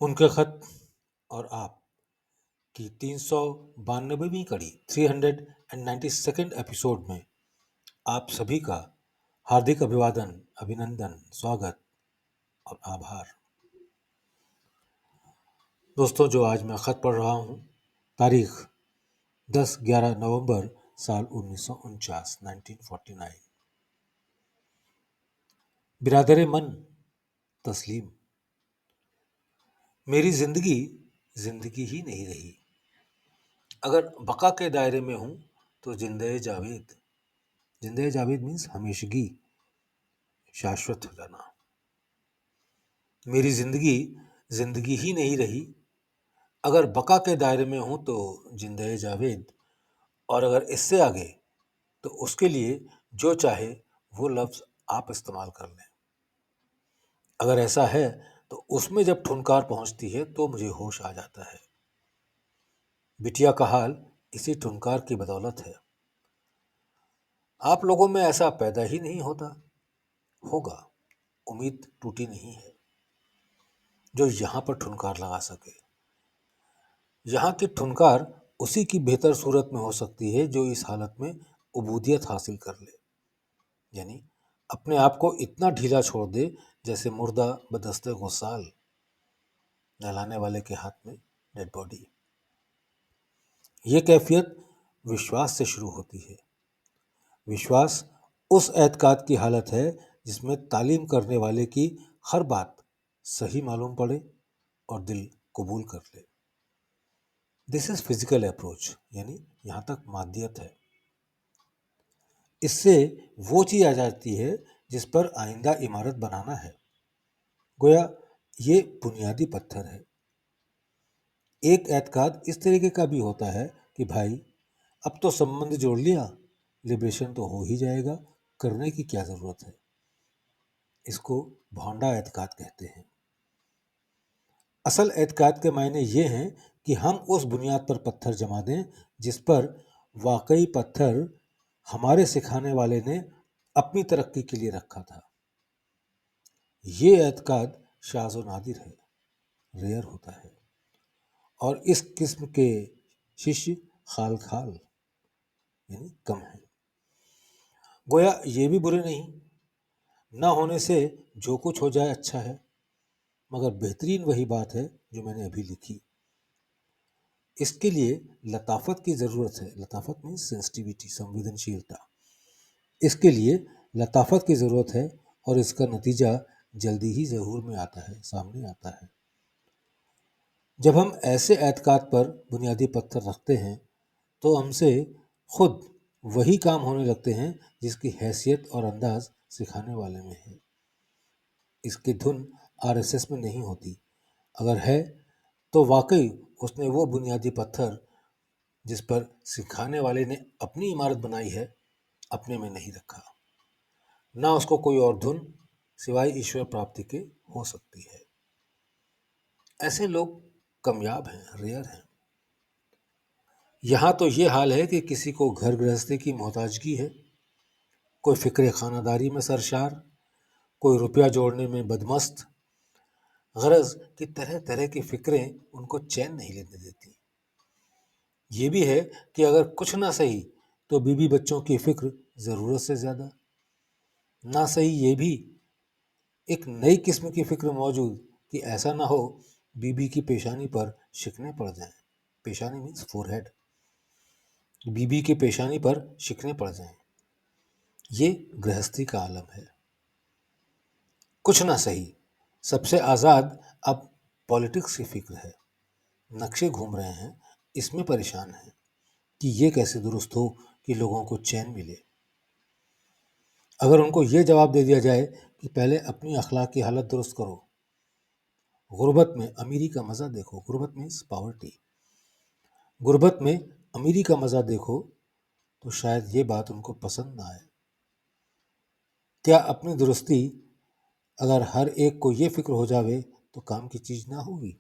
ان کے خط اور آپ کی 392ویں کڑی 392 ایپیسوڈ میں آپ سبھی کا ہاردک ابھیوادن، ابھینندن، سواگت اور آبھار۔ دوستوں، جو آج میں خط پڑھ رہا ہوں، تاریخ 10/11/نومبر سال 1949۔ برادر من تسلیم، میری زندگی زندگی ہی نہیں رہی۔ اگر بقا کے دائرے میں ہوں تو زندہ جاوید۔ زندہ جاوید مینس ہمیشگی، شاشوت ہو جانا۔ میری زندگی زندگی ہی نہیں رہی۔ اگر بقا کے دائرے میں ہوں تو زندہ جاوید، اور اگر اس سے آگے تو اس کے لیے جو چاہے وہ لفظ آپ استعمال کر لیں۔ اگر ایسا ہے تو اس میں جب ٹھنکار پہنچتی ہے تو مجھے ہوش آ جاتا ہے۔ بٹیا کا حال اسی ٹھنکار کی بدولت ہے۔ آپ لوگوں میں ایسا پیدا ہی نہیں ہوتا، ہوگا، امید ٹوٹی نہیں ہے، جو یہاں پر ٹھنکار لگا سکے۔ یہاں کی ٹھنکار اسی کی بہتر صورت میں ہو سکتی ہے جو اس حالت میں عبودیت حاصل کر لے، یعنی اپنے آپ کو اتنا ڈھیلا چھوڑ دے جیسے مردہ بدست غسال، نہلانے والے کے ہاتھ میں ڈیڈ باڈی۔ یہ کیفیت وشواس سے شروع ہوتی ہے۔ وشواس اس اعتقاد کی حالت ہے جس میں تعلیم کرنے والے کی ہر بات صحیح معلوم پڑے اور دل قبول کر لے۔ دس از فزیکل اپروچ، یعنی یہاں تک مادیت ہے۔ اس سے وہ چیز آ جاتی ہے جس پر آئندہ عمارت بنانا ہے۔ گویا یہ بنیادی پتھر ہے۔ ایک اعتقاد اس طریقے کا بھی ہوتا ہے کہ بھائی اب تو سمبند جوڑ لیا، لبریشن تو ہو ہی جائے گا، کرنے کی کیا ضرورت ہے۔ اس کو بھونڈا اعتقاد کہتے ہیں۔ اصل اعتقاد کے معنی یہ ہیں کہ ہم اس بنیاد پر پتھر جما دیں جس پر واقعی پتھر ہمارے سکھانے والے نے اپنی ترقی کے لیے رکھا تھا۔ یہ اعتقاد شاذ و نادر ہے، ریئر ہوتا ہے، اور اس قسم کے ششیہ خال خال یعنی کم ہیں۔ گویا یہ بھی برے نہیں، نہ ہونے سے جو کچھ ہو جائے اچھا ہے، مگر بہترین وہی بات ہے جو میں نے ابھی لکھی۔ اس کے لیے لطافت کی ضرورت ہے۔ لطافت مینس سینسٹیویٹی، سنویدنشیلتا۔ اس کے لیے لطافت کی ضرورت ہے اور اس کا نتیجہ جلدی ہی ظہور میں آتا ہے، سامنے آتا ہے۔ جب ہم ایسے اعتقاد پر بنیادی پتھر رکھتے ہیں تو ہم سے خود وہی کام ہونے لگتے ہیں جس کی حیثیت اور انداز سکھانے والے میں ہے۔ اس کی دھن RSS میں نہیں ہوتی، اگر ہے تو واقعی اس نے وہ بنیادی پتھر جس پر سکھانے والے نے اپنی عمارت بنائی ہے اپنے میں نہیں رکھا۔ نہ اس کو کوئی اور دھن سوائے ایشور پراپتی کے ہو سکتی ہے۔ ایسے لوگ کامیاب ہیں، ریئر ہیں۔ یہاں تو یہ حال ہے کہ کسی کو گھر گرہستی کی محتاجگی ہے، کوئی فکر خانہ داری میں سرشار، کوئی روپیہ جوڑنے میں بدمست، غرض کی طرح طرح کی فکریں ان کو چین نہیں لینے دیتی۔ یہ بھی ہے کہ اگر کچھ نہ صحیح تو بیوی بچوں کی فکر ضرورت سے زیادہ، نہ صحیح یہ بھی ایک نئی قسم کی فکر موجود کہ ایسا نہ ہو بیوی کی پیشانی پر شکنے پڑ جائیں۔ پیشانی مینس فور ہیڈ، بیوی کی پیشانی پر شکنے پڑ جائیں۔ یہ گرہستی کا عالم ہے۔ کچھ نہ صحیح، سب سے آزاد اب پالیٹکس کی فکر ہے۔ نقشے گھوم رہے ہیں، اس میں پریشان ہیں کہ یہ کیسے درست ہو کہ لوگوں کو چین ملے۔ اگر ان کو یہ جواب دے دیا جائے کہ پہلے اپنی اخلاق کی حالت درست کرو، غربت میں امیری کا مزہ دیکھو، غربت مینس پاورٹی، غربت میں امیری کا مزہ دیکھو، تو شاید یہ بات ان کو پسند نہ آئے۔ کیا اپنی درستی اگر ہر ایک کو یہ فکر ہو جاوے تو کام کی چیز نہ ہوگی۔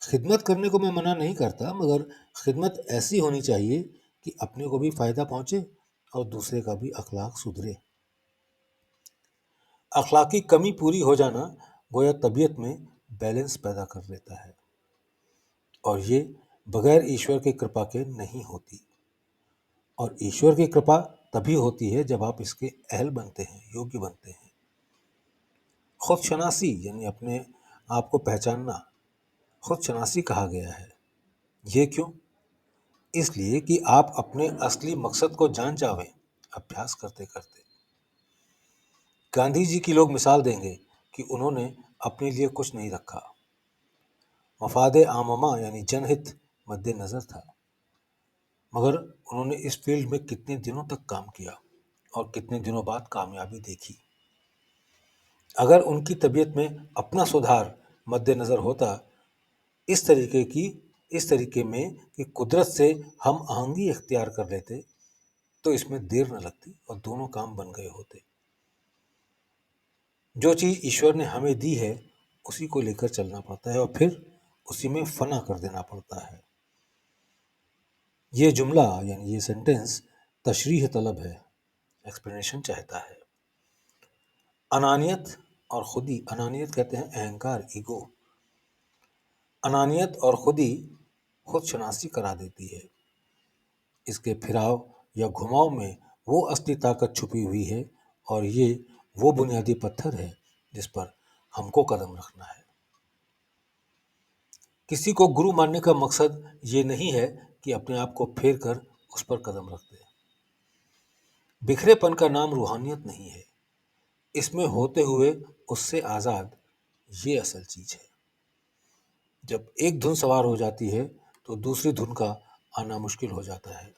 خدمت کرنے کو میں منع نہیں کرتا، مگر خدمت ایسی ہونی چاہیے کہ اپنے کو بھی فائدہ پہنچے اور دوسرے کا بھی اخلاق سدھرے۔ اخلاقی کمی پوری ہو جانا گویا طبیعت میں بیلنس پیدا کر لیتا ہے، اور یہ بغیر ایشور کی کرپا کے نہیں ہوتی، اور ایشور کی کرپا تبھی ہوتی ہے جب آپ اس کے اہل بنتے ہیں، یوگی بنتے ہیں۔ خود شناسی یعنی اپنے آپ کو پہچاننا خود شناسی کہا گیا ہے۔ یہ کیوں؟ اس لیے کہ آپ اپنے اصلی مقصد کو جان جاویں ابھیاس کرتے کرتے۔ گاندھی جی کی لوگ مثال دیں گے کہ انہوں نے اپنے لیے کچھ نہیں رکھا، مفاد عامہ یعنی جن ہت مد نظر تھا، مگر انہوں نے اس فیلڈ میں کتنے دنوں تک کام کیا اور کتنے دنوں بعد کامیابی دیکھی۔ اگر ان کی طبیعت میں اپنا سدھار مد نظر ہوتا، اس طریقے میں کہ قدرت سے ہم آہنگی اختیار کر لیتے، تو اس میں دیر نہ لگتی اور دونوں کام بن گئے ہوتے۔ جو چیز ایشور نے ہمیں دی ہے اسی کو لے کر چلنا پڑتا ہے، اور پھر اسی میں فنا کر دینا پڑتا ہے۔ یہ جملہ یعنی یہ سینٹنس تشریح طلب ہے، ایکسپلینیشن چاہتا ہے۔ انانیت اور خودی، انانیت کہتے ہیں اہنکار، ایگو۔ انانیت اور خودی خود شناسی کرا دیتی ہے۔ اس کے پھراؤ یا گھماؤ میں وہ اصلی طاقت چھپی ہوئی ہے، اور یہ وہ بنیادی پتھر ہے جس پر ہم کو قدم رکھنا ہے۔ کسی کو گرو ماننے کا مقصد یہ نہیں ہے کہ اپنے آپ کو پھیر کر اس پر قدم رکھ دے۔ بکھرے پن کا نام روحانیت نہیں ہے، اس میں ہوتے ہوئے اس سے آزاد، یہ اصل چیز ہے۔ جب ایک دھن سوار ہو جاتی ہے تو دوسری دھن کا آنا مشکل ہو جاتا ہے،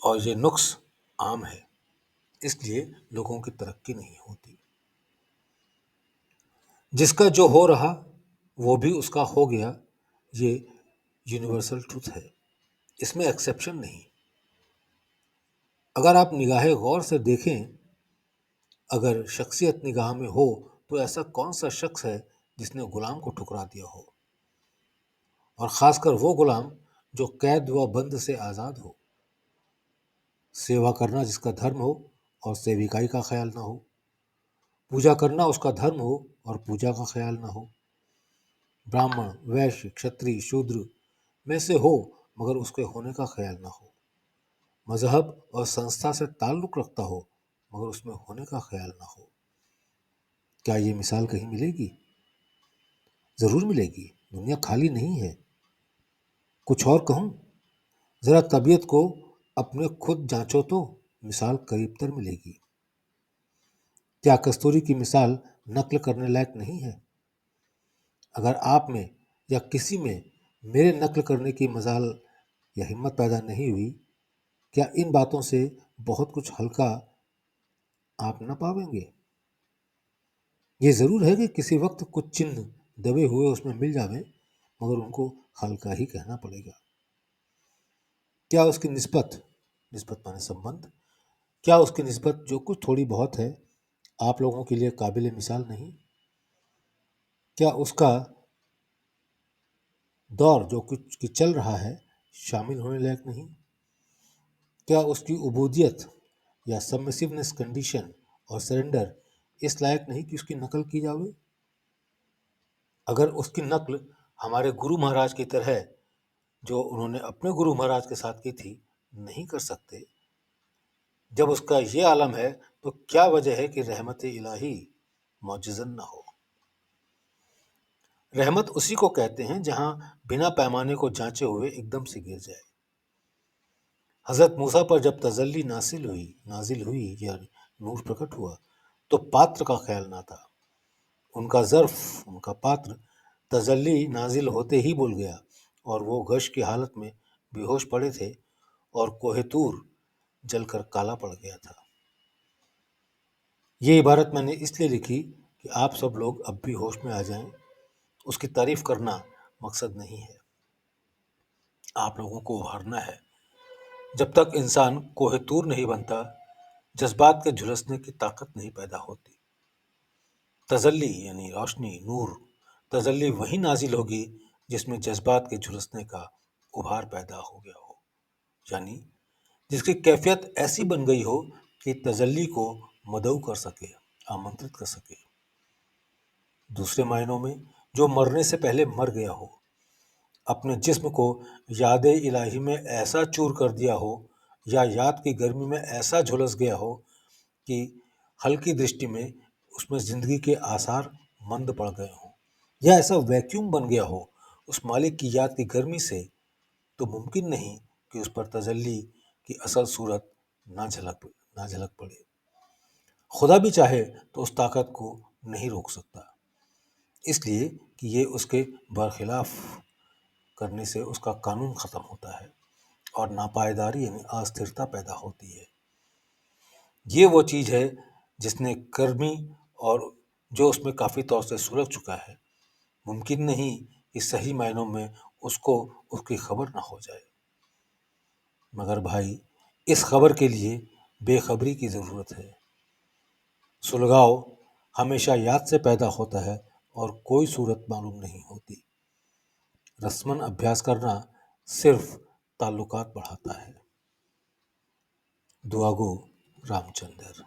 اور یہ نقص عام ہے، اس لیے لوگوں کی ترقی نہیں ہوتی۔ جس کا جو ہو رہا وہ بھی اس کا ہو گیا، یہ یونیورسل ٹروتھ ہے، اس میں ایکسیپشن نہیں۔ اگر آپ نگاہ غور سے دیکھیں، اگر شخصیت نگاہ میں ہو تو ایسا کون سا شخص ہے جس نے غلام کو ٹھکرا دیا ہو، اور خاص کر وہ غلام جو قید و بند سے آزاد ہو۔ سیوا کرنا جس کا دھرم ہو اور سیوکائی کا خیال نہ ہو، پوجا کرنا اس کا دھرم ہو اور پوجا کا خیال نہ ہو، براہمن، ویشیہ، کھتری، شودر میں سے ہو مگر اس کے ہونے کا خیال نہ ہو، مذہب اور سنستھا سے تعلق رکھتا ہو مگر اس میں ہونے کا خیال نہ ہو۔ کیا یہ مثال کہیں ملے گی؟ ضرور ملے گی، دنیا خالی نہیں ہے۔ کچھ اور کہوں، ذرا طبیعت کو اپنے خود جانچو تو مثال قریب تر ملے گی۔ کیا کستوری کی مثال نقل کرنے لائق نہیں ہے؟ اگر آپ میں یا کسی میں میرے نقل کرنے کی مجال یا ہمت پیدا نہیں ہوئی، کیا ان باتوں سے بہت کچھ ہلکا آپ نہ پاویں گے؟ یہ ضرور ہے کہ کسی وقت کچھ چنہ دبے ہوئے اس میں مل جاویں، مگر ان کو ہلکا ہی کہنا پڑے گا۔ کیا اس کی نسبت مانے سمبند، کیا اس کی نسبت جو کچھ تھوڑی بہت ہے آپ لوگوں کے لیے قابل مثال نہیں؟ کیا اس کا دور جو کچھ کی چل رہا ہے شامل ہونے لائق نہیں؟ کیا اس کی عبودیت یا سبمسیونیس کنڈیشن اور سرنڈر اس لائق نہیں کہ اس کی نقل کی جاوے؟ اگر اس کی نقل ہمارے گرو مہاراج کی طرح جو انہوں نے اپنے گرو مہاراج کے ساتھ کی تھی نہیں کر سکتے، جب اس کا یہ عالم ہے تو کیا وجہ ہے کہ رحمت الہی معجزن نہ ہو؟ رحمت اسی کو کہتے ہیں جہاں بنا پیمانے کو جانچے ہوئے ایک دم سے گر جائے۔ حضرت موسیٰ پر جب تجلی نازل ہوئی یا نور پرکٹ ہوا تو پاتر کا خیال نہ تھا، ان کا ظرف، ان کا پاتر تجلی نازل ہوتے ہی بول گیا، اور وہ غش کی حالت میں بے ہوش پڑے تھے، اور کوہ طور جل کر کالا پڑ گیا تھا۔ یہ عبارت میں نے اس لیے لکھی کہ آپ سب لوگ اب بھی ہوش میں آ جائیں۔ اس کی تعریف کرنا مقصد نہیں ہے، آپ لوگوں کو ابھارنا ہے۔ جب تک انسان کوہ طور نہیں بنتا، جذبات کے جھلسنے کی طاقت نہیں پیدا ہوتی۔ تجلی یعنی روشنی، نور، تجلی وہی نازل ہوگی جس میں جذبات کے جھلسنے کا ابھار پیدا ہو گیا ہو، یعنی جس کی کیفیت ایسی بن گئی ہو کہ تجلی کو مدعو کر سکے، آمنترت کر سکے۔ دوسرے معنوں میں جو مرنے سے پہلے مر گیا ہو، اپنے جسم کو یاد الہی میں ایسا چور کر دیا ہو یا یاد کی گرمی میں ایسا جھلس گیا ہو کہ ہلکی درشٹی میں اس میں زندگی کے آثار مند پڑ گئے ہوں، یا ایسا ویکیوم بن گیا ہو اس مالک کی یاد کی گرمی سے، تو ممکن نہیں کہ اس پر تجلی کی اصل صورت نہ جھلک پڑے۔ خدا بھی چاہے تو اس طاقت کو نہیں روک سکتا، اس لیے کہ یہ اس کے برخلاف کرنے سے اس کا قانون ختم ہوتا ہے اور ناپائیداری یعنی استھرتا پیدا ہوتی ہے۔ یہ وہ چیز ہے جس نے کرمی اور جو اس میں کافی طور سے سلجھ چکا ہے، ممکن نہیں کہ صحیح معنوں میں اس کو اس کی خبر نہ ہو جائے۔ مگر بھائی، اس خبر کے لیے بے خبری کی ضرورت ہے۔ سلگاؤ ہمیشہ یاد سے پیدا ہوتا ہے اور کوئی صورت معلوم نہیں ہوتی۔ رسمن ابھیاس کرنا صرف تعلقات بڑھاتا ہے۔ دعا گو رام چندر۔